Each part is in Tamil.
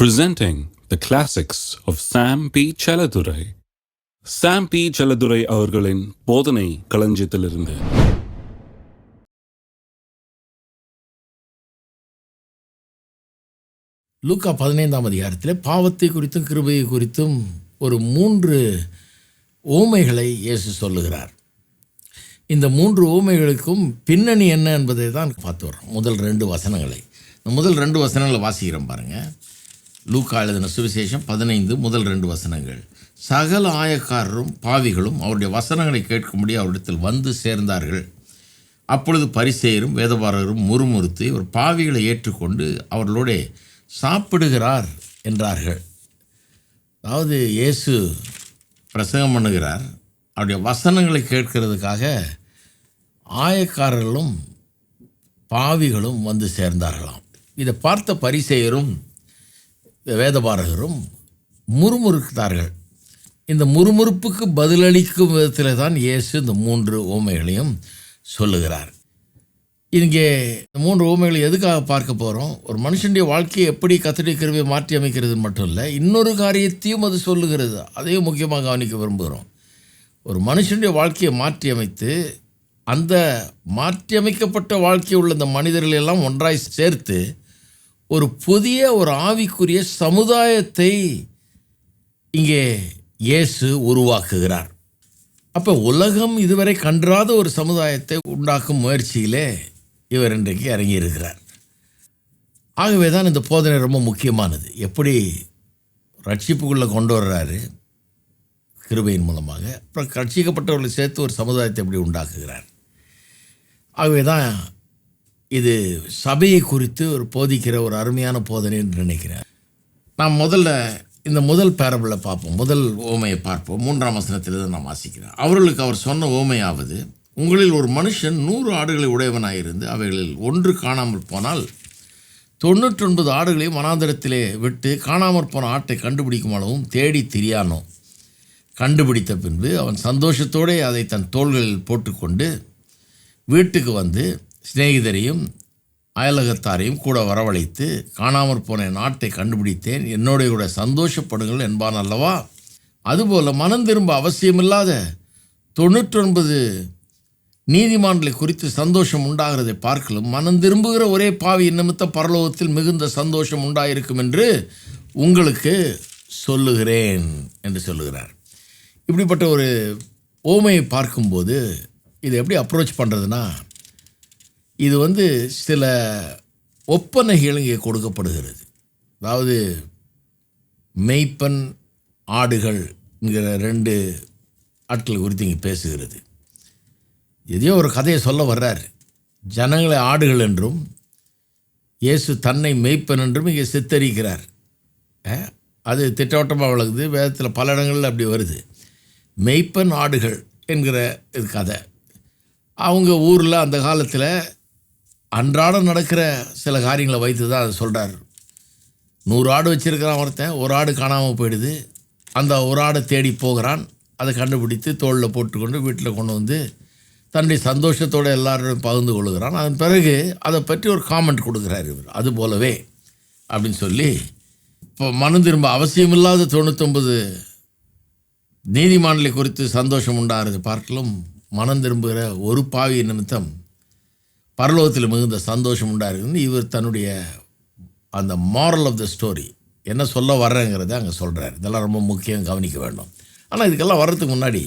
Presenting the classics of Sam P. Chaladurai. Sam P. Chaladurai அவர்களின் போதனை களஞ்சியத்திலிருந்து. லூக்கா 15ஆம் அதிகாரத்தில் பாவத்தை குறித்தும் கிருபையை குறித்தும் ஒரு 3 ஓமைகளை இயேசு சொல்லுகிறார். இந்த 3 ஓமைகளுக்கும் பின்னணி என்ன என்பதை தான் பார்த்து வரோம். முதல் 2 வசனங்களை முதல் 2 வசனங்களை வாசிக்கிறோம் பாருங்கள். லூக்கா எழுதின சுவிசேஷம் 15 முதல் 2 வசனங்கள். சகல ஆயக்காரரும் பாவிகளும் அவருடைய வசனங்களை கேட்கும்படி அவரிடத்தில் வந்து சேர்ந்தார்கள். அப்பொழுது பரிசேயரும் வேதபாரகரும் முறுமுறுத்து இவர் பாவிகளை ஏற்றுக்கொண்டு அவர்களோட சாப்பிடுகிறார் என்றார்கள். அதாவது இயேசு பிரசங்கம் பண்ணுகிறார். அவருடைய வசனங்களை கேட்கிறதுக்காக ஆயக்காரர்களும் பாவிகளும் வந்து சேர்ந்தார்களாம். இதை பார்த்த பரிசேயரும் வேதபாரகரும் முறுமுறுத்தார்கள். இந்த முறுமுறுப்புக்கு பதிலளிக்கும் விதத்தில் தான் இயேசு இந்த 3 ஓமைகளையும் சொல்லுகிறார். இங்கே இந்த 3 ஓமைகளை எதுக்காக பார்க்க போகிறோம்? ஒரு மனுஷனுடைய வாழ்க்கையை எப்படி கர்த்தருடைய கிருபை மாற்றி அமைக்கிறது மட்டும் இல்லை, இன்னொரு காரியத்தையும் அது சொல்லுகிறது. அதையும் முக்கியமாக கவனிக்க விரும்புகிறோம். ஒரு மனுஷனுடைய வாழ்க்கையை மாற்றி அமைத்து அந்த மாற்றி அமைக்கப்பட்ட வாழ்க்கை உள்ள இந்த மனிதர்களெல்லாம் ஒன்றாய் சேர்த்து ஒரு புதிய ஒரு ஆவிக்குரிய சமுதாயத்தை இங்கே இயேசு உருவாக்குகிறார். அப்போ உலகம் இதுவரை கண்டாத ஒரு சமுதாயத்தை உண்டாக்கும் முயற்சியிலே இவர் இன்றைக்கு இறங்கியிருக்கிறார். ஆகவே தான் இந்த போதனை ரொம்ப முக்கியமானது. எப்படி ரட்சிப்புக்குள்ளே கொண்டு வர்றாரு கிருபையின் மூலமாக, அப்புறம் ரட்சிக்கப்பட்டவர்களை சேர்த்து ஒரு சமுதாயத்தை எப்படி உண்டாக்குகிறார். ஆகவே தான் இது சபையை குறித்து ஒரு போதிக்கிற ஒரு அருமையான போதனை என்று நினைக்கிறேன். நாம் இந்த முதல் பேரபிளை பார்ப்போம். முதல் ஓமையை பார்ப்போம். 3ஆம் வசனத்திலிருந்து நான் வாசிக்கிறேன். அவர்களுக்கு அவர் சொன்ன ஓமையாவது, உங்களில் ஒரு மனுஷன் 100 ஆடுகளை உடையவனாயிருந்து அவைகளில் ஒன்று காணாமல் போனால் 99 ஆடுகளையும் வனாந்தரத்திலே விட்டு காணாமற் போன ஆட்டை கண்டுபிடிக்கும் அளவும் தேடி திரியானோ. கண்டுபிடித்த பின்பு அவன் சந்தோஷத்தோடு அதை தன் தோள்களில் போட்டுக்கொண்டு வீட்டுக்கு வந்து சிநேகிதரையும் அயலகத்தாரையும் கூட வரவழைத்து, காணாமற் போன நாட்டை கண்டுபிடித்தேன், என்னோட கூட சந்தோஷப்படுங்கள் என்பான் அல்லவா. அதுபோல் மனம் திரும்ப அவசியமில்லாத 99 நீதிமான்களை குறித்து சந்தோஷம் உண்டாகிறதை பார்க்கலும் மனம் திரும்புகிற ஒரே பாவி நிமித்தம் பரலோகத்தில் மிகுந்த சந்தோஷம் உண்டாயிருக்கும் என்று உங்களுக்கு சொல்லுகிறேன் என்று சொல்லுகிறார். இப்படிப்பட்ட ஒரு ஓமையை பார்க்கும்போது இதை எப்படி அப்ரோச் பண்ணுறதுனா, இது சில ஒப்பனைகள் இங்கே கொடுக்கப்படுகிறது. அதாவது மெய்ப்பன் ஆடுகள்ங்கிற 2 ஆட்கள் குறித்து இங்கே பேசுகிறது. எதையோ ஒரு கதையை சொல்ல வர்றார். ஜனங்களை ஆடுகள் என்றும் இயேசு தன்னை மெய்ப்பன் என்றும் இங்கே சித்தரிக்கிறார். அது திட்டவட்டமாக வழங்குது. வேதத்தில் பல இடங்களில் அப்படி வருது. மெய்ப்பன் ஆடுகள் என்கிற இது கதை. அவங்க ஊரில் அந்த காலத்தில் அன்றாடம் நடக்கிற சில காரியங்களை வைத்து தான் அதை சொல்கிறார். 100 ஆடு வச்சுருக்கிறான் ஒருத்தன், ஒரு ஆடு காணாமல் போயிடுது. அந்த ஒரு ஆடை தேடி போகிறான். அதை கண்டுபிடித்து தோளில் போட்டுக்கொண்டு வீட்டில் கொண்டு வந்து தன்னுடைய சந்தோஷத்தோடு எல்லாரும் பகிர்ந்து கொள்கிறான். அதன் பிறகு அதை பற்றி ஒரு காமெண்ட் கொடுக்குறார் இவர். அது போலவே அப்படின்னு சொல்லி, இப்போ மனம் திரும்ப அவசியமில்லாத 99 நீதிமான்களை குறித்து சந்தோஷம் உண்டாகிறது பார்க்கலும் மனம் திரும்புகிற ஒரு பாவி நிமித்தம் பரலோகத்தில் மிகுந்த சந்தோஷம் உண்டாயிருக்குன்னு இவர் தன்னுடைய அந்த மாரல் ஆஃப் த ஸ்டோரி என்ன சொல்ல வர்றேங்கிறத அங்கே சொல்கிறார். இதெல்லாம் ரொம்ப முக்கியம், கவனிக்க வேண்டும். ஆனால் இதுக்கெல்லாம் வர்றதுக்கு முன்னாடி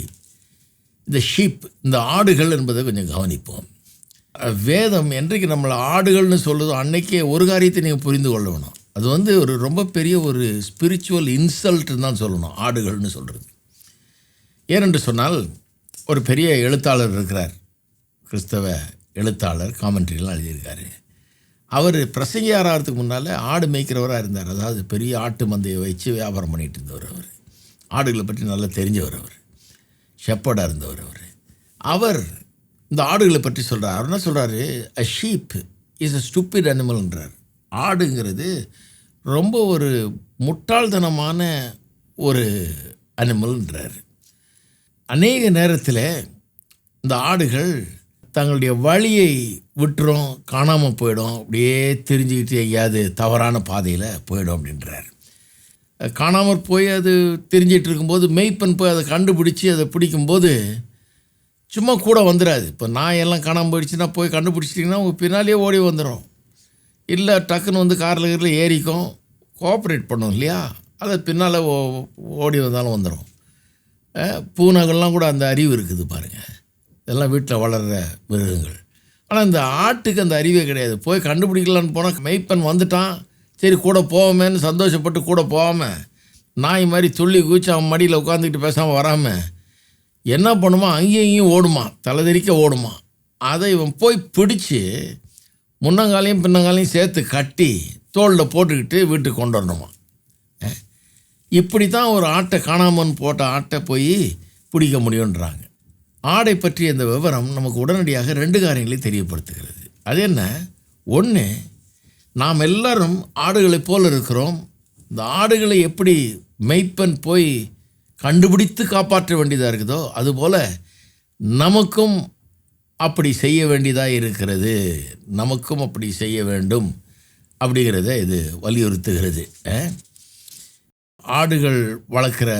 இந்த ஷீப், இந்த ஆடுகள் என்பதை கொஞ்சம் கவனிப்போம். வேதம் என்றைக்கு நம்மளை ஆடுகள்னு சொல்லுதோ அன்னைக்கே ஒரு காரியத்தை நீங்கள் புரிந்து கொள்ள வேணும். அது ஒரு ரொம்ப பெரிய ஒரு ஸ்பிரிச்சுவல் இன்சல்ட்டுன்னு தான் சொல்லணும் ஆடுகள்னு சொல்கிறது. ஏனென்று சொன்னால், ஒரு பெரிய எழுத்தாளர் இருக்கிறார், கிறிஸ்தவ எழுத்தாளர், காமெண்ட்ரிலாம் எழுதியிருக்காரு. அவர் பிரசங்கியாராகிறதுக்கு முன்னால் ஆடு மேய்க்கிறவராக இருந்தார். அதாவது பெரிய ஆட்டு மந்தையை வச்சு வியாபாரம் பண்ணிகிட்டு இருந்தவர். அவர் ஆடுகளை பற்றி நல்லா தெரிஞ்சவர். அவர் ஷெப்பர்டாக இருந்தவர். அவர் இந்த ஆடுகளை பற்றி சொல்கிறார். அவர் என்ன சொல்கிறாரு, அ ஷீப் இஸ் அ ஸ்டூப்பிட் அனிமல்ன்றார். ஆடுங்கிறது ரொம்ப ஒரு முட்டாள்தனமான ஒரு அனிமல்ன்றார். அநேக நேரத்தில் இந்த ஆடுகள் தங்களுடைய வழியை விட்டுரும், காணாமல் போயிடும், அப்படியே தெரிஞ்சுக்கிட்டு எங்கேயாவது தவறான பாதையில் போயிடும் அப்படின்றார். காணாமற் போய் அது தெரிஞ்சிட்டு இருக்கும்போது மெய்ப்பன் போய் அதை கண்டுபிடிச்சி அதை பிடிக்கும்போது சும்மா கூட வந்துடாது. இப்போ நாயெல்லாம் காணாமல் போயிடுச்சுன்னா போய் கண்டுபிடிச்சிட்டிங்கன்னா உங்கள் பின்னாலேயே ஓடி வந்துடும். இல்லை டக்குன்னு வந்து காரில் ஏறிக்கும், கோஆப்ரேட் பண்ணும் இல்லையா, அதை பின்னால் ஓடி வந்தாலும் வந்துடும். பூனைகள்லாம் கூட அந்த அறிவு இருக்குது பாருங்கள். இதெல்லாம் வீட்டில் வளர்கிற மிருகங்கள். ஆனால் இந்த ஆட்டுக்கு அந்த அறிவே கிடையாது. போய் கண்டுபிடிக்கலான்னு போனால் மெய்ப்பன் வந்துட்டான், சரி கூட போவோமேன்னு சந்தோஷப்பட்டு கூட போகாமல் நாய் மாதிரி துள்ளி குதிச்சு அவன் மடியில் உட்காந்துக்கிட்டு பேசாமல் வராமல் என்ன பண்ணுமா, அங்கேயும் இங்கேயும் ஓடுமா, தலைதெறிக்க ஓடுமா. அதை இவன் போய் பிடிச்சி முன்னங்காலையும் பின்னங்காலையும் சேர்த்து கட்டி தோளில் போட்டுக்கிட்டு வீட்டுக்கு கொண்டு வரணுமா. இப்படி தான் ஒரு ஆட்டை காணாமல் போட்ட ஆட்டை போய் பிடிக்க முடியுன்றாங்க. ஆடை பற்றிய இந்த விவரம் நமக்கு உடனடியாக 2 காரியங்களை தெரியப்படுத்துகிறது. அது என்ன? ஒன்று, நாம் எல்லாரும் ஆடுகளைப் போல் இருக்கிறோம். இந்த ஆடுகளை எப்படி மெய்ப்பன் போய் கண்டுபிடித்து காப்பாற்ற வேண்டியதாக இருக்குதோ அதுபோல் நமக்கும் அப்படி செய்ய வேண்டியதாக இருக்கிறது. நமக்கும் அப்படி செய்ய வேண்டும் அப்படிங்கிறத இது வலியுறுத்துகிறது. ஆடுகள் வளர்க்குற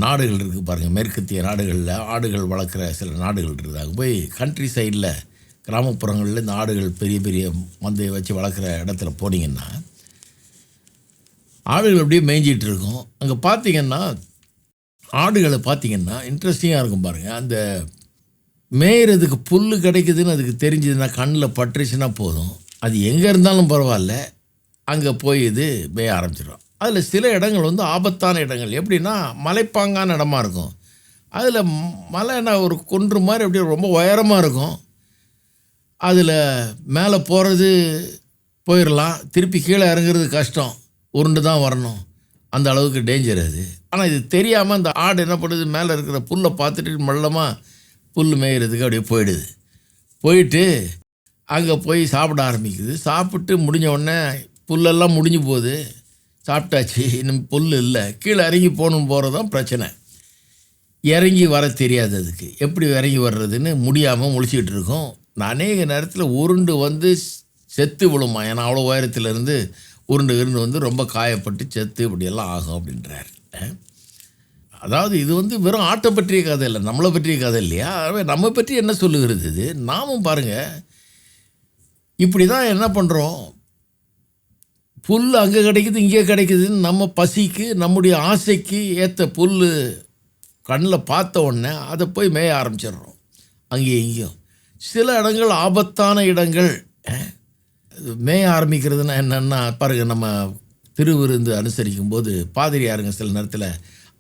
நாடுகள் இருக்குது பாருங்கள். மேற்கத்திய நாடுகளில் ஆடுகள் வளர்க்குற சில நாடுகள் இருக்குது. அங்கே போய் கண்ட்ரி சைடில் கிராமப்புறங்களில் இந்த ஆடுகள் பெரிய பெரிய மந்தையை வச்சு வளர்க்குற இடத்துல போனீங்கன்னா ஆடுகள் அப்படியே மேய்ஞ்சிட்டு இருக்கும். அங்கே பார்த்தீங்கன்னா ஆடுகளை பார்த்தீங்கன்னா இன்ட்ரெஸ்டிங்காக இருக்கும் பாருங்கள். அந்த மேய்கிறதுக்கு புல் கிடைக்குதுன்னு அதுக்கு தெரிஞ்சதுன்னா, கண்ணில் பட்டுருச்சுன்னா போதும், அது எங்கே இருந்தாலும் பரவாயில்ல, அங்கே போய் இது மேய ஆரம்பிச்சிடும். அதில் சில இடங்கள் வந்து ஆபத்தான இடங்கள். எப்படின்னா மலைப்பாங்கான இடமா இருக்கும். அதில் மலைன்னா ஒரு குன்று மாதிரி அப்படியே ரொம்ப உயரமாக இருக்கும். அதில் மேலே போகிறது போயிடலாம், திருப்பி கீழே இறங்குறது கஷ்டம், உருண்டு தான் வரணும், அந்த அளவுக்கு டேஞ்சர் அது. ஆனால் இது தெரியாமல் அந்த ஆடு என்ன பண்ணுது, மேலே இருக்கிற புல்லை பார்த்துட்டு மெல்லமாக புல் மேய்கிறதுக்கு அப்படியே போயிடுது. போயிட்டு அங்கே போய் சாப்பிட ஆரம்பிக்குது. சாப்பிட்டு முடிஞ்ச உடனே புல்லெல்லாம் முடிஞ்சு போகுது, சாப்பிட்டாச்சு, இன்னும் புல் இல்லை, கீழே இறங்கி போகிறது தான் பிரச்சனை. இறங்கி வர தெரியாது அதுக்கு, எப்படி இறங்கி வர்றதுன்னு முடியாமல் முழிச்சிக்கிட்டு இருக்கோம். அநேக நேரத்தில் உருண்டு வந்து செத்து விழுமா. ஏன்னா அவ்வளோ உயரத்துலேருந்து உருண்டு வந்து ரொம்ப காயப்பட்டு செத்து இப்படியெல்லாம் ஆகும் அப்படின்றார். அதாவது இது வந்து வெறும் ஆட்டை பற்றிய கதை இல்லை, நம்மளை பற்றிய கதை இல்லையா. நம்ம பற்றி என்ன சொல்லுகிறது இது? நாமும் பாருங்கள் இப்படி தான் என்ன பண்ணுறோம், புல் அங்கே கிடைக்குது இங்கே கிடைக்குதுன்னு நம்ம பசிக்கு நம்முடைய ஆசைக்கு ஏற்ற புல் கண்ணில் பார்த்த உடனே அதை போய் மேய ஆரம்பிச்சிடுறோம் அங்கேயும் இங்கேயும். சில இடங்கள் ஆபத்தான இடங்கள். மேய ஆரம்பிக்கிறதுனா என்னென்னா பாருங்கள், நம்ம திருவிருந்து அனுசரிக்கும் போது பாதிரியாருங்க சில நேரத்தில்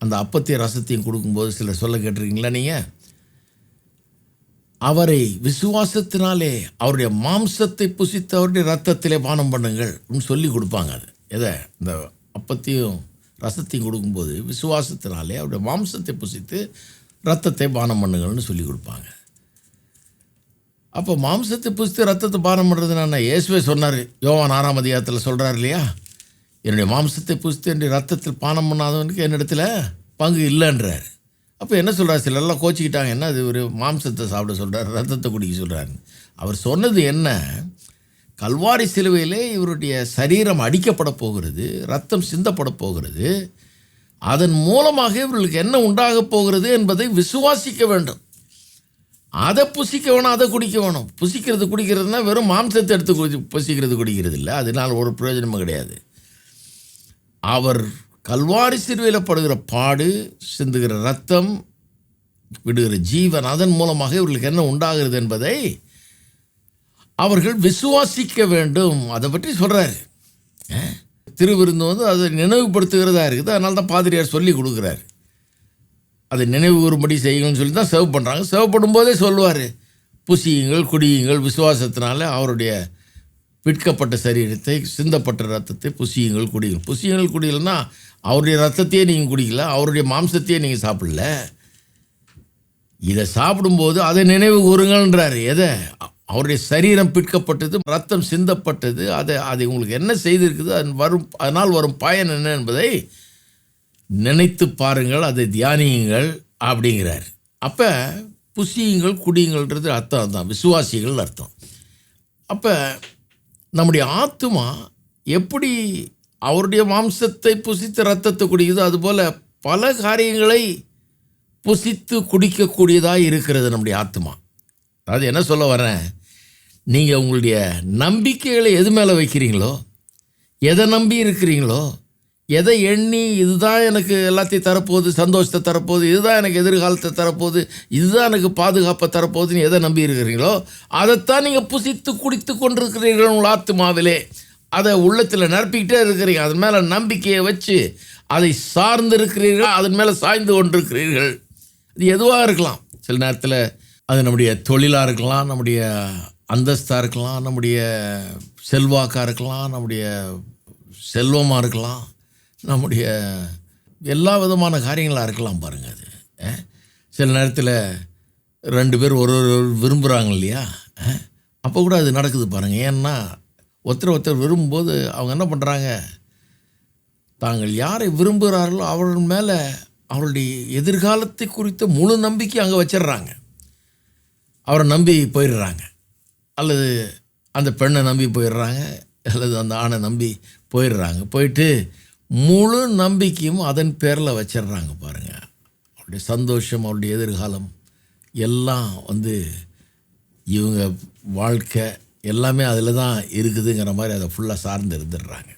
அந்த அப்பத்தையும் ரசத்தையும் கொடுக்கும்போது சிலர் சொல்ல கேட்டிருக்கீங்களா நீங்கள், அவரை விசுவாசத்தினாலே அவருடைய மாம்சத்தை புசித்து அவருடைய ரத்தத்திலே பானம் பண்ணுங்கள் அப்படின்னு சொல்லி கொடுப்பாங்க. அது எதை, இந்த அப்பத்தையும் ரசத்தையும் கொடுக்கும்போது விசுவாசத்தினாலே அவருடைய மாம்சத்தை புசித்து ரத்தத்தை பானம் பண்ணுங்கள்னு சொல்லி கொடுப்பாங்க. அப்போ மாம்சத்தை புசித்து ரத்தத்தை பானம் பண்ணுறதுனா இயேசுவே சொன்னார், யோவான் 6ஆம் அதிகாரத்தில் சொல்கிறார் இல்லையா, என்னுடைய மாம்சத்தை புசித்து என்னுடைய ரத்தத்தில் பானம் பண்ணாதவனுக்கு என்னிடத்துல பங்கு இல்லைன்றார். அப்போ என்ன சொல்கிறார், சிலர்லாம் கோச்சிக்கிட்டாங்க, என்ன அது ஒரு மாம்சத்தை சாப்பிட சொல்கிறார், ரத்தத்தை குடிக்க சொல்கிறாருன்னு. அவர் சொன்னது என்ன, கல்வாரி சிலுவையிலே இவருடைய சரீரம் அடிக்கப்பட போகிறது, ரத்தம் சிந்தப்பட போகிறது, அதன் மூலமாக இவர்களுக்கு என்ன உண்டாக போகிறது என்பதை விசுவாசிக்க வேண்டும். அதை புசிக்க வேணும், அதை குடிக்க வேணும். குடிக்கிறதுனா வெறும் மாம்சத்தை எடுத்து புசிக்கிறது குடிக்கிறது இல்லை, அதனால் ஒரு பிரயோஜனமும் கிடையாது. அவர் கல்வாரி சிலுவையில் படுகிற பாடு, சிந்துகிற ரத்தம், விடுகிற ஜீவன், அதன் மூலமாக இவர்களுக்கு என்ன உண்டாகிறது என்பதை அவர்கள் விசுவாசிக்க வேண்டும். அதை பற்றி சொல்கிறாரு. திருவிருந்து வந்து அதை நினைவுபடுத்துகிறதா இருக்குது. அதனால தான் பாதிரியார் சொல்லி கொடுக்குறாரு, அதை நினைவு கூறும்படி செய்யுங்கள்னு சொல்லி தான் சர்வ் பண்ணுறாங்க. சர்வ் பண்ணும்போதே சொல்லுவார், புசியுங்கள் குடியுங்கள், விசுவாசத்தினால அவருடைய விற்கப்பட்ட சரீரத்தை சிந்தப்பட்ட ரத்தத்தை புசியுங்கள் குடியுங்கள். புசியுங்கள் குடியல்னா அவருடைய ரத்தத்தையே நீங்கள் குடிக்கல, அவருடைய மாம்சத்தையே நீங்கள் சாப்பிடல. இதை சாப்பிடும்போது அதை நினைவு கூறுங்கள்ன்றாரு. எதை, அவருடைய சரீரம் பிற்கப்பட்டது, ரத்தம் சிந்தப்பட்டது, அதை உங்களுக்கு என்ன செய்திருக்குது, அதனால் வரும் பயன் என்ன என்பதை நினைத்து பாருங்கள், அதை தியானியுங்கள் அப்படிங்கிறார். அப்போ புசியுங்கள் குடியுங்கள்ன்றது அர்த்தம் தான், விசுவாசிகள் அர்த்தம். அப்போ நம்முடைய ஆத்துமா எப்படி அவருடைய மாம்சத்தை புசித்து இரத்தத்தை குடிக்குது, அதுபோல் பல காரியங்களை புசித்து குடிக்கக்கூடியதாக இருக்கிறது நம்முடைய ஆத்மா. அதாவது என்ன சொல்ல வரேன், நீங்கள் உங்களுடைய நம்பிக்கைகளை எது மேலே வைக்கிறீங்களோ, எதை நம்பி இருக்கிறீங்களோ, எதை எண்ணி இதுதான் எனக்கு எல்லாத்தையும் தரப்போகுது, சந்தோஷத்தை தரப்போகுது, இதுதான் எனக்கு எதிர்காலத்தை தரப்போகுது, இதுதான் எனக்கு பாதுகாப்பை தரப்போகுதுன்னு எதை நம்பி இருக்கிறீங்களோ அதைத்தான் நீங்கள் புசித்து குடித்து கொண்டிருக்கிறீர்கள் உங்கள் ஆத்மாவிலே. அதை உள்ளத்தில் நிரப்பிக்கிட்டே இருக்கிறீங்க. அதன் மேலே நம்பிக்கையை வச்சு அதை சார்ந்து இருக்கிறீர்கள், அதன் மேலே சாய்ந்து கொண்டிருக்கிறீர்கள். இது எதுவாக இருக்கலாம். சில நேரத்தில் அது நம்முடைய தொழிலாக இருக்கலாம், நம்முடைய அந்தஸ்தாக இருக்கலாம், நம்முடைய செல்வாக்காக இருக்கலாம், நம்முடைய செல்வமாக இருக்கலாம், நம்முடைய எல்லா விதமான காரியங்களாக இருக்கலாம். பாருங்கள், அது சில நேரத்தில் 2 பேர் ஒரு விரும்புகிறாங்க இல்லையா, அப்போ கூட அது நடக்குது பாருங்கள். ஏன்னா ஒருத்தர் விரும்பும்போது அவங்க என்ன பண்ணுறாங்க, தாங்கள் யாரை விரும்புகிறார்களோ அவர்கள் மேலே அவருடைய எதிர்காலத்தை குறித்த முழு நம்பிக்கை அங்கே வச்சிடுறாங்க. அவரை நம்பி போயிடுறாங்க, அல்லது அந்த பெண்ணை நம்பி போயிடுறாங்க, அல்லது அந்த ஆணை நம்பி போயிடுறாங்க. போயிட்டு முழு நம்பிக்கையும் அதன் பேரில் வச்சிடுறாங்க. பாருங்கள், அவருடைய சந்தோஷம், அவருடைய எதிர்காலம் எல்லாம் இவங்க வாழ்க்கை எல்லாமே அதில் தான் இருக்குதுங்கிற மாதிரி அதை ஃபுல்லாக சார்ந்து இருந்துடுறாங்க.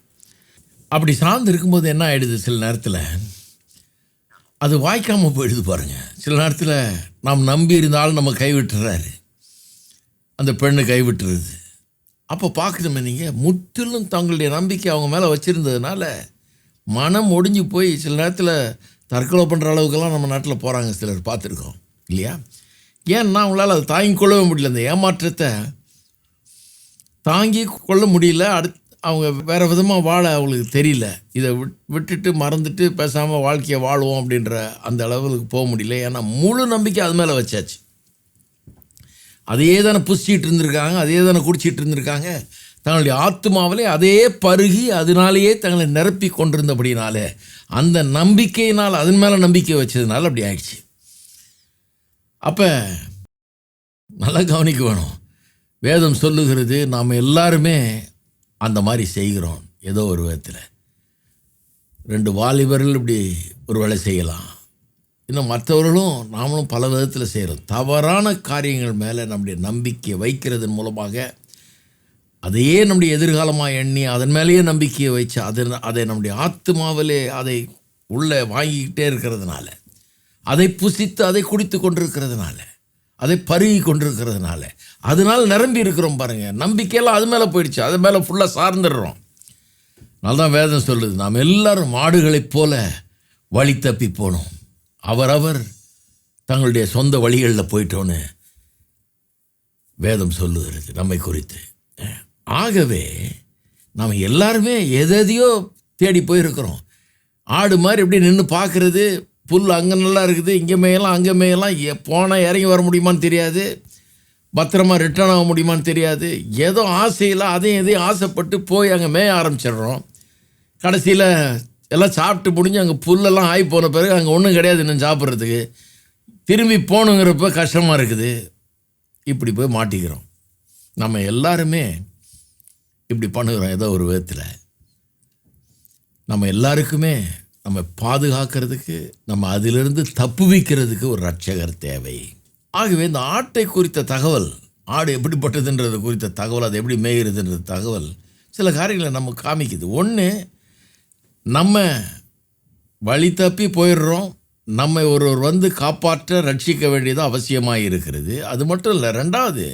அப்படி சார்ந்து இருக்கும்போது என்ன ஆகிடுது, சில நேரத்தில் அது வாய்க்காமல் போயிடுது. பாருங்கள், சில நேரத்தில் நாம் நம்பி இருந்தாலும் நம்ம கைவிட்டுறாரு, அந்த பெண்ணு கைவிட்டுருது. அப்போ பார்க்கணுமே, நீங்கள் முற்றிலும் தங்களுடைய நம்பிக்கை அவங்க மேலே வச்சுருந்ததுனால மனம் ஒடிஞ்சு போய் சில நேரத்தில் தற்கொலை பண்ணுற அளவுக்கெல்லாம் நம்ம நாட்டில் போகிறாங்க, சிலர் பார்த்துருக்கோம் இல்லையா. ஏன்னா அவங்களால் அதை தாங்கி கொள்ளவே முடியல, அந்த ஏமாற்றத்தை தாங்கி கொள்ள முடியல. அவங்க வேறு விதமாக வாழ அவங்களுக்கு தெரியல. இதை விட்டுட்டு மறந்துட்டு பேசாமல் வாழ்க்கையை வாழுவோம் அப்படின்ற அந்த அளவுக்கு போக முடியல. ஏன்னா முழு நம்பிக்கை அது மேலே வச்சாச்சு. அதையே தானே புசிச்சிட்டு இருந்திருக்காங்க, அதே தானே குடிச்சிட்டு இருந்திருக்காங்க. தங்களுடைய ஆத்மாவிலே அதே பருகி அதனாலேயே தங்களை நிரப்பி கொண்டிருந்தபடினாலே அந்த நம்பிக்கையினால் அதன் மேலே நம்பிக்கை வச்சதுனால அப்படி ஆயிடுச்சு. அப்போ நல்லா கவனிக்க வேணும். வேதம் சொல்லுகிறது நாம் எல்லாருமே அந்த மாதிரி செய்கிறோம். ஏதோ ஒரு விதத்தில் 2 வாலிபர்கள் இப்படி ஒரு வேலை செய்யலாம், இன்னும் மற்றவர்களும் நாமளும் பல விதத்தில் செய்கிறோம். தவறான காரியங்கள் மேலே நம்முடைய நம்பிக்கையை வைக்கிறதன் மூலமாக அதையே நம்முடைய எதிர்காலமாக எண்ணி அதன் மேலேயே நம்பிக்கையை வச்சு அதை நம்முடைய ஆத்மாவிலே அதை உள்ளே வாங்கிக்கிட்டே இருக்கிறதுனால, அதை புசித்து அதை குடித்து கொண்டிருக்கிறதுனால, அதை பருகி கொண்டிருக்கிறதுனால அதனால் நிரம்பி இருக்கிறோம். பாருங்கள், நம்பிக்கையெல்லாம் அது மேலே போயிடுச்சு, அது மேலே ஃபுல்லாக சார்ந்துடுறோம். அதனால்தான் வேதம் சொல்லுது, நாம் எல்லாரும் மாடுகளைப் போல வழி தப்பி போனோம், அவரவர் தங்களுடைய சொந்த வழிகளில் போயிட்டோன்னு வேதம் சொல்லுகிறது நம்மை குறித்து. ஆகவே நாம் எல்லாருமே எதையோ தேடி போயிருக்கிறோம். ஆடு மாதிரி எப்படி நின்று பார்க்குறது, புல் அங்கே நல்லா இருக்குது, இங்கே மேயலாம் அங்கே மேயலாம், போனால் இறங்கி வர முடியுமான்னு தெரியாது, பத்திரமா ரிட்டர்ன் ஆக முடியுமான்னு தெரியாது. ஏதோ ஆசையில் அதையும் எதையும் ஆசைப்பட்டு போய் அங்கே மேய ஆரம்பிச்சிடுறோம். கடைசியில் எல்லாம் சாப்பிட்டு முடிஞ்சு அங்கே புல்லெல்லாம் ஆகி போன பிறகு அங்கே ஒன்றும் கிடையாது இன்னும் சாப்பிட்றதுக்கு. திரும்பி போகணுங்கிறப்ப கஷ்டமாக இருக்குது. இப்படி போய் மாட்டிக்கிறோம். நம்ம எல்லாருமே இப்படி பண்ணுகிறோம். ஏதோ ஒரு விதத்தில் நம்ம எல்லாருக்குமே நம்ம பாதுகாக்கிறதுக்கு, நம்ம அதிலிருந்து தப்புவிக்கிறதுக்கு ஒரு ரட்சகர் தேவை. ஆகவே இந்த ஆட்டை குறித்த தகவல், ஆடு எப்படிப்பட்டதுன்றது குறித்த தகவல், அது எப்படி மேய்கிறதுன்றது தகவல் சில காரியங்களை நம்ம காமிக்குது. ஒன்று, நம்ம வழி தப்பி போயிடுறோம், நம்மை ஒருவர் காப்பாற்ற ரட்சிக்க வேண்டியது அவசியமாக இருக்கிறது. அது மட்டும் இல்லை, 2வது,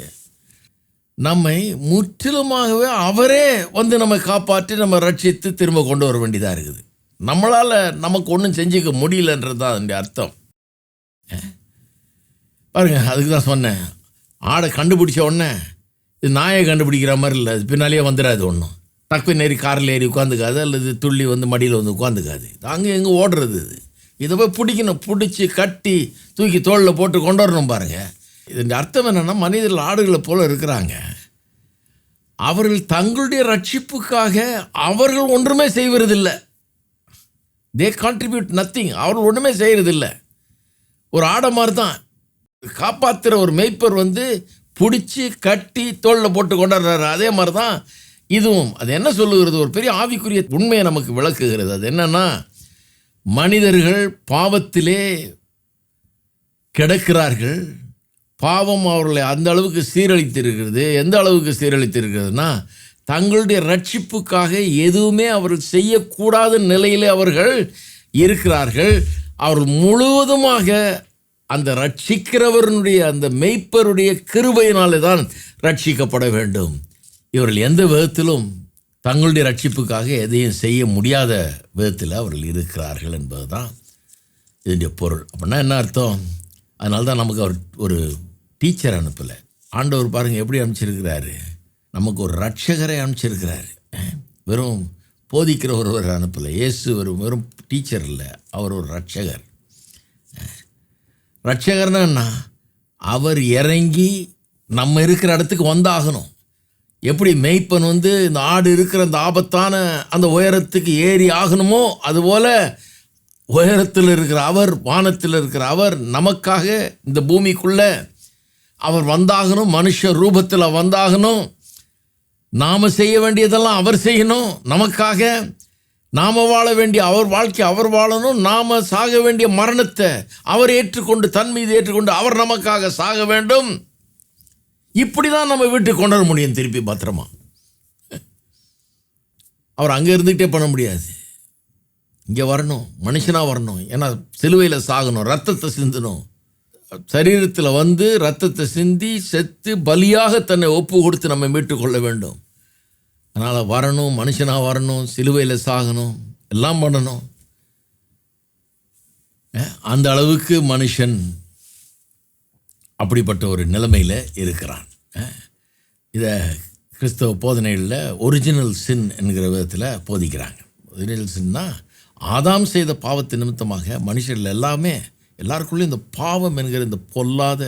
நம்மை முற்றிலுமாகவே அவரே நம்மை காப்பாற்றி நம்ம ரட்சித்து திரும்ப கொண்டு வர வேண்டியதாக இருக்குது. நம்மளால் நமக்கு ஒன்றும் செஞ்சுக்க முடியலன்றது தான் அதனுடைய அர்த்தம். பாருங்கள், அதுக்கு தான் சொன்னேன், ஆடை கண்டுபிடிச்ச உடனே இது நாயை கண்டுபிடிக்கிற மாதிரி இல்லை, அது பின்னாலேயே வந்துடாது. ஒன்றும் டக்குன்னு ஏறி காரில் ஏறி உட்காந்துக்காது, அல்லது துள்ளி மடியில் உட்காந்துக்காது. அங்கே எங்கே ஓடுறது இது. இதை போய் பிடிக்கணும், பிடிச்சி கட்டி தூக்கி தோளில் போட்டு கொண்டு வரணும். பாருங்கள், இதன் அர்த்தம் என்னென்னா, மனிதர்கள் ஆடுகளை போல் இருக்கிறாங்க. அவர்கள் தங்களுடைய ரட்சிப்புக்காக அவர்கள் ஒன்றுமே செய்வதில்லை. தே கான்ட்ரிபியூட் நத்திங். அவர்கள் ஒன்றுமே செய்கிறதில்லை. ஒரு ஆடை மாதிரி தான். காப்பாற்றுற ஒரு மேய்ப்பர் பிடிச்சி கட்டி தோளில் போட்டு கொண்டாடுறாரு. அதே மாதிரி தான் இதுவும் அது என்ன சொல்லுகிறது, ஒரு பெரிய ஆவிக்குரிய உண்மையை நமக்கு விளக்குகிறது. அது என்னன்னா, மனிதர்கள் பாவத்திலே கிடக்கிறார்கள். பாவம் அவர்களை அந்த அளவுக்கு சீரழித்திருக்கிறது. எந்த அளவுக்கு சீரழித்திருக்கிறதுனா, தங்களுடைய ரட்சிப்புக்காக எதுவுமே அவர்கள் செய்யக்கூடாத நிலையிலே அவர்கள் இருக்கிறார்கள். அவர்கள் முழுவதுமாக அந்த ரட்சிக்கிறவருடைய அந்த மெய்ப்பருடைய கிருபையினாலே தான் ரட்சிக்கப்பட வேண்டும். இவர்கள் எந்த விதத்திலும் தங்களுடைய ரட்சிப்புக்காக எதையும் செய்ய முடியாத விதத்தில் அவர்கள் இருக்கிறார்கள் என்பது தான் இதனுடைய பொருள். அப்படின்னா என்ன அர்த்தம்? அதனால தான் நமக்கு அவர் ஒரு டீச்சர் அனுப்பலை. ஆண்டவர் பாருங்கள் எப்படி அனுப்பிச்சிருக்கிறாரு, நமக்கு ஒரு ரட்சகரை அனுப்பிச்சிருக்கிறாரு. வெறும் போதிக்கிற ஒருவர் அனுப்பலை. இயேசு வெறும் டீச்சர் இல்லை, அவர் ஒரு ரட்சகர். ரட்சகர்னா என்ன? அவர் இறங்கி நம்ம இருக்கிற இடத்துக்கு வந்தாகணும். எப்படி மேய்ப்பன் இந்த ஆடு இருக்கிற அந்த ஆபத்தான அந்த உயரத்துக்கு ஏறி ஆகணுமோ, அதுபோல் உயரத்தில் இருக்கிற அவர், வானத்தில் இருக்கிற அவர் நமக்காக இந்த பூமிக்குள்ளே அவர் வந்தாகணும். மனுஷ ரூபத்தில் வந்தாகணும். நாம் செய்ய வேண்டியதெல்லாம் அவர் செய்யணும் நமக்காக. நாம் வாழ வேண்டிய அவர் வாழ்க்கை அவர் வாழணும். நாம் சாக வேண்டிய மரணத்தை அவர் ஏற்றுக்கொண்டு, தன் மீது ஏற்றுக்கொண்டு அவர் நமக்காக சாக வேண்டும். இப்படி தான் நம்ம வீட்டுக்கு கொண்டு வர முடியும் திருப்பி பத்திரமா. அவர் அங்கே இருந்துக்கிட்டே பண்ண முடியாது, இங்கே வரணும், மனுஷனாக வரணும். ஏன்னா சிலுவையில் சாகணும், ரத்தத்தை சிந்தணும். சரீரத்தில் ரத்தத்தை சிந்தி செத்து பலியாக தன்னை ஒப்பு கொடுத்து நம்ம மீட்டுக்கொள்ள வேண்டும். அதனால் வரணும், மனுஷனாக வரணும், சிலுவையில் சாகணும், எல்லாம் பண்ணணும். அந்த அளவுக்கு மனுஷன் அப்படிப்பட்ட ஒரு நிலைமையில் இருக்கிறான். இதை கிறிஸ்தவ போதனைகளில் ஒரிஜினல் சின் என்கிற விதத்தில் போதிக்கிறாங்க. ஒரிஜினல் சின்னா ஆதாம் செய்த பாவத்து நிமித்தமாக மனுஷர்கள் எல்லாருக்குள்ளேயும் இந்த பாவம் என்கிற இந்த பொல்லாத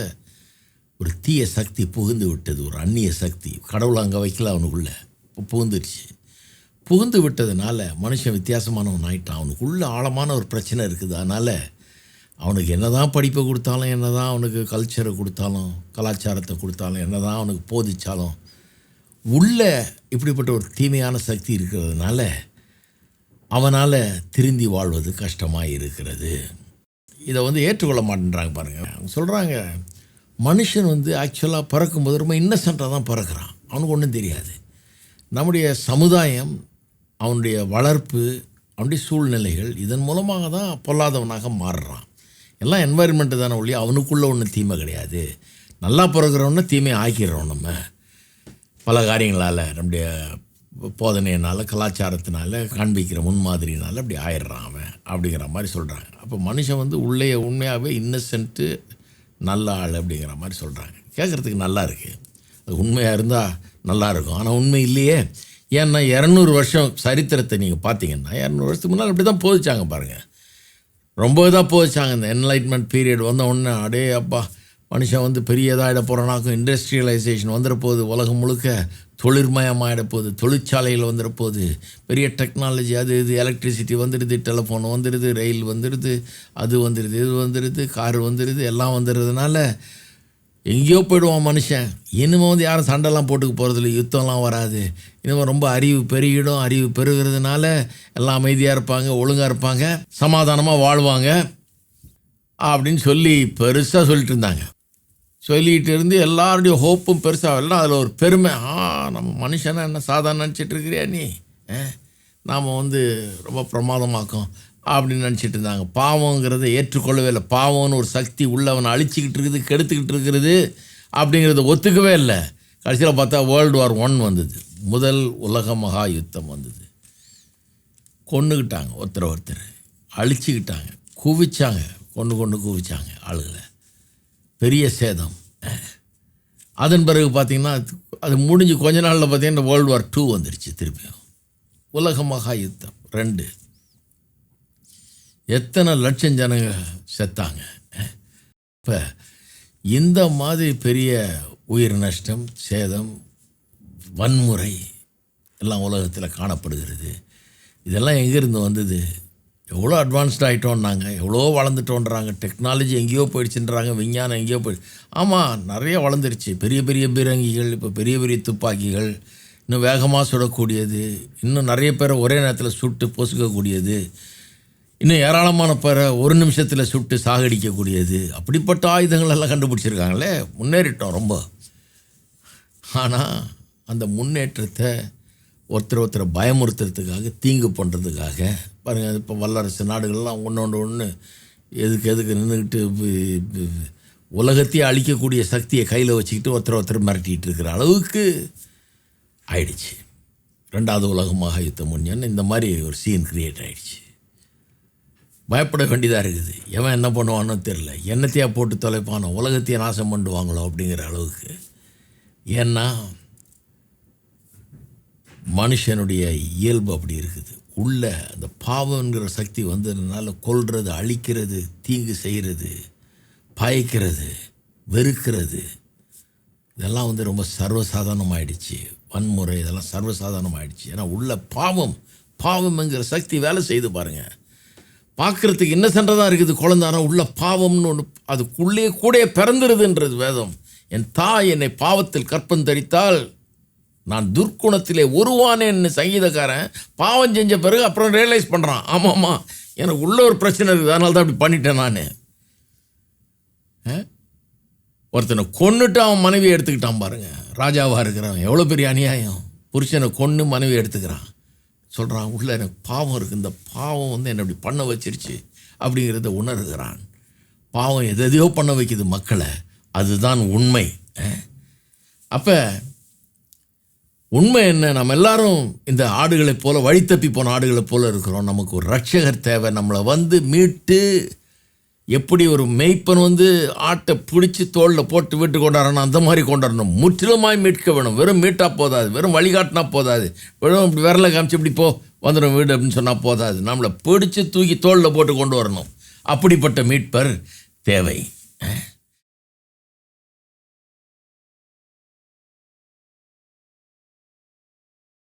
ஒரு தீய சக்தி புகுந்து விட்டது. ஒரு அந்நிய சக்தி, கடவுள் அங்கே வைக்கல, அவனுக்குள்ளே புகுந்துடுச்சு. புகுந்து விட்டதுனால மனுஷன் வித்தியாசமானவன் ஆயிட்டான். அவனுக்குள்ளே ஆழமான ஒரு பிரச்சனை இருக்குது. அதனால் அவனுக்கு என்ன தான் படிப்பை கொடுத்தாலும், என்ன தான் அவனுக்கு கல்ச்சரை கொடுத்தாலும், கலாச்சாரத்தை கொடுத்தாலும், என்ன தான் அவனுக்கு போதிச்சாலும், உள்ளே இப்படிப்பட்ட ஒரு தீமையான சக்தி இருக்கிறதுனால அவனால் திருந்தி வாழ்வது கஷ்டமாக இருக்கிறது. இதை ஏற்றுக்கொள்ள மாட்டேன்றாங்க பாருங்கள். அவங்க சொல்கிறாங்க, மனுஷன் ஆக்சுவலாக பிறக்கும்போது ரொம்ப இன்னசென்ட்டாக தான் பிறக்கிறான், அவனுக்கு ஒன்றும் தெரியாது. நம்முடைய சமுதாயம், அவனுடைய வளர்ப்பு, அவனுடைய சூழ்நிலைகள், இதன் மூலமாக தான் பொல்லாதவனாக மாறுறான். எல்லாம் என்வாயர்மெண்ட்டு தானே ஒழிய அவனுக்குள்ளே ஒன்றும் தீமை கிடையாது. நல்லா பிறகுறவன்னு தீமையை ஆக்கிடுறோம் நம்ம பல காரியங்களால், நம்முடைய போதனையினால், கலாச்சாரத்தினால, காண்பிக்கிற முன்மாதிரினால் அப்படி ஆயிடுறான் அவன் அப்படிங்கிற மாதிரி சொல்கிறாங்க. அப்போ மனுஷன் உள்ளே உண்மையாகவே இன்னசென்ட்டு நல்ல ஆள் அப்படிங்கிற மாதிரி சொல்கிறாங்க. கேட்குறதுக்கு நல்லா இருக்குது, அது உண்மையாக இருந்தால் நல்லாயிருக்கும். ஆனால் உண்மை இல்லையே. ஏன்னா 200 வருஷம் சரித்திரத்தை நீங்கள் பார்த்தீங்கன்னா, 200 வருஷத்துக்கு முன்னால் அப்படி தான் போதிச்சாங்க பாருங்கள். ரொம்ப இதாக போதிச்சாங்க. இந்த என்லைட்மெண்ட் பீரியட் வந்த உடனே அடே அப்பா மனுஷன் பெரியதாகிட போகிறனாக்கும், இண்டஸ்ட்ரியலைசேஷன் வந்துட போகுது, உலகம் முழுக்க தொழிற்மயமாகிட போகுது, தொழிற்சாலைகள் வந்துட போகுது, பெரிய டெக்னாலஜி, அது இது எலக்ட்ரிசிட்டி வந்துடுது, டெலிஃபோன் வந்துடுது, ரயில் வந்துடுது, அது வந்துடுது, இது வந்துடுது, கார் வந்துடுது, எல்லாம் வந்துடுறதுனால எங்கேயோ போய்டுவான் மனுஷன். இனிமேல் யாரும் சண்டைலாம் போட்டுக்க போகிறதில்ல, யுத்தம்லாம் வராது. இனிமேல் ரொம்ப அறிவு பெருகிடும். அறிவு பெருகிறதுனால எல்லாம் அமைதியாக இருப்பாங்க, ஒழுங்காக இருப்பாங்க, சமாதானமாக வாழ்வாங்க அப்படின்னு சொல்லி பெருசாக சொல்லிட்டு இருந்தாங்க. சொல்லிகிட்டு இருந்து எல்லாருடைய ஹோப்பும் பெருசாக எல்லாம் அதில் ஒரு பெருமை. நம்ம மனுஷனை என்ன சாதாரண நினச்சிட்டு இருக்கிறியா நீ, நாம் ரொம்ப பிரமாதமாக்கும் அப்படின்னு நினச்சிட்டு இருந்தாங்க. பாவங்கிறத ஏற்றுக்கொள்ளவே இல்லை. பாவம்னு ஒரு சக்தி உள்ளவனை அழிச்சிக்கிட்டு இருக்குது, கெடுத்துக்கிட்டு இருக்கிறது அப்படிங்கிறத ஒத்துக்கவே இல்லை. கடைசியில் பார்த்தா World War I வந்தது, முதல் உலக மகா யுத்தம் வந்தது. கொண்டுக்கிட்டாங்க, ஒருத்தர் அழிச்சிக்கிட்டாங்க, குவிச்சாங்க, கொண்டு குவிச்சாங்க ஆளுகளை, பெரிய சேதம். அதன் பிறகு பார்த்திங்கன்னா அது முடிஞ்சு கொஞ்ச நாளில் பார்த்திங்கன்னா World War II வந்துடுச்சு. திருப்பியும் உலக மகா யுத்தம் 2. எத்தனை லட்சம் ஜனங்க செத்தாங்க. இப்போ இந்த மாதிரி பெரிய உயிர் நஷ்டம், சேதம், வன்முறை எல்லாம் உலகத்தில் காணப்படுகிறது. இதெல்லாம் எங்கேருந்து வந்தது? எவ்வளோ அட்வான்ஸ்ட் ஆகிட்டோன்னாங்க, எவ்வளோ வளர்ந்துட்டோன்றாங்க, டெக்னாலஜி எங்கேயோ போயிடுச்சுன்றாங்க, விஞ்ஞானம் எங்கேயோ போயிடுச்சு. ஆமாம், நிறைய வளர்ந்துருச்சு. பெரிய பெரிய பீரங்கிகள், இப்போ பெரிய பெரிய துப்பாக்கிகள், இன்னும் வேகமாக சுடக்கூடியது, இன்னும் நிறைய பேரை ஒரே நேரத்தில் சுட்டு பொசுக்கக்கூடியது, இன்னும் ஏராளமான பேரை ஒரு நிமிஷத்தில் சுட்டு சாகடிக்கக்கூடியது, அப்படிப்பட்ட ஆயுதங்கள் எல்லாம் கண்டுபிடிச்சிருக்காங்களே. முன்னேறிட்டோம் ரொம்ப. ஆனால் அந்த முன்னேற்றத்தை ஒருத்தரை பயமுறுத்துறதுக்காக, தீங்கு பண்ணுறதுக்காக பாருங்கள், இப்போ வல்லரசு நாடுகள்லாம் ஒன்று எதுக்கு நின்றுக்கிட்டு உலகத்தையே அழிக்கக்கூடிய சக்தியை கையில் வச்சுக்கிட்டு ஒருத்தர் மிரட்டிகிட்டு இருக்கிற அளவுக்கு ஆயிடுச்சு. 2வது உலக மகா யுத்தம் முடிஞ்சோன்னு இந்த மாதிரி ஒரு சீன் கிரியேட் ஆகிடுச்சு. பயப்பட வேண்டியதாக இருக்குது. எவன் என்ன பண்ணுவானோ தெரில, என்னத்தையா போட்டு தொலைப்பானோ, உலகத்தையே நாசம் பண்ணுவாங்களோ அப்படிங்கிற அளவுக்கு. ஏன்னா மனுஷனுடைய இயல்பு அப்படி இருக்குது. உள்ள அந்த பாவங்கிற சக்தி வந்ததுனால கொல்றது, அழிக்கிறது, தீங்கு செய்கிறது, பாய்க்கிறது, வெறுக்கிறது, இதெல்லாம் ரொம்ப சர்வசாதாரணமாயிடுச்சு. வன்முறை இதெல்லாம் சர்வசாதாரணமாயிடுச்சு. ஏன்னா உள்ள பாவம்ங்கிற சக்தி வேலை செய்து பாருங்கள். பார்க்குறதுக்கு இன்னசென்ட்டாக தான் இருக்குது குழந்தானா, உள்ள பாவம்னு ஒன்று அதுக்குள்ளே கூட பிறந்துருதுன்றது வேதம். என் தாய் என்னை பாவத்தில் கற்பந்தரித்தால் நான் துர்க்குணத்திலே உருவானேன்னு சங்கீதக்காரன் பாவம் செஞ்ச பிறகு அப்புறம் ரியலைஸ் பண்ணுறான், ஆமாம்மா எனக்கு உள்ள ஒரு பிரச்சனை இருக்குது, அதனால தான் அப்படி பண்ணிட்டேன் நான். ஒருத்தனை கொன்னுட்டு அவன் மனைவியை எடுத்துக்கிட்டான் பாருங்க. ராஜாவாக இருக்கிறவன் எவ்வளோ பெரிய அநியாயம். புருஷனை கொன்று மனைவியை எடுத்துக்கிறான். சொல்கிறான், உள்ள எனக்கு பாவம் இருக்குது, இந்த பாவம் என்னை அப்படி பண்ண வச்சிருச்சு அப்படிங்கிறத உணர்கிறான். பாவம் எதையோ பண்ண வைக்குது மக்களை, அதுதான் உண்மை. அப்போ உண்மை என்ன, நம்ம எல்லாரும் இந்த ஆடுகளைப் போல, வழித்தப்பி போன ஆடுகளைப் போல இருக்கிறோம். நமக்கு ஒரு ரட்சகர் தேவை. நம்மளை மீட்டு, எப்படி ஒரு மேய்ப்பன் ஆட்டை பிடிச்சி தோளில் போட்டு வீட்டு கொண்டாடணும், அந்த மாதிரி கொண்டாடணும். முற்றிலுமாய் மீட்க வேணும். வெறும் மீட்டா போதாது, வெறும் வழிகாட்டினா போதாது, வெறும் இப்படி விரலை காமிச்சு இப்படி போ வந்துடும் வீடு அப்படின்னு சொன்னால் போதாது. நம்மளை பிடிச்சி தூக்கி தோளில் போட்டு கொண்டு வரணும். அப்படிப்பட்ட மீட்பர் தேவை.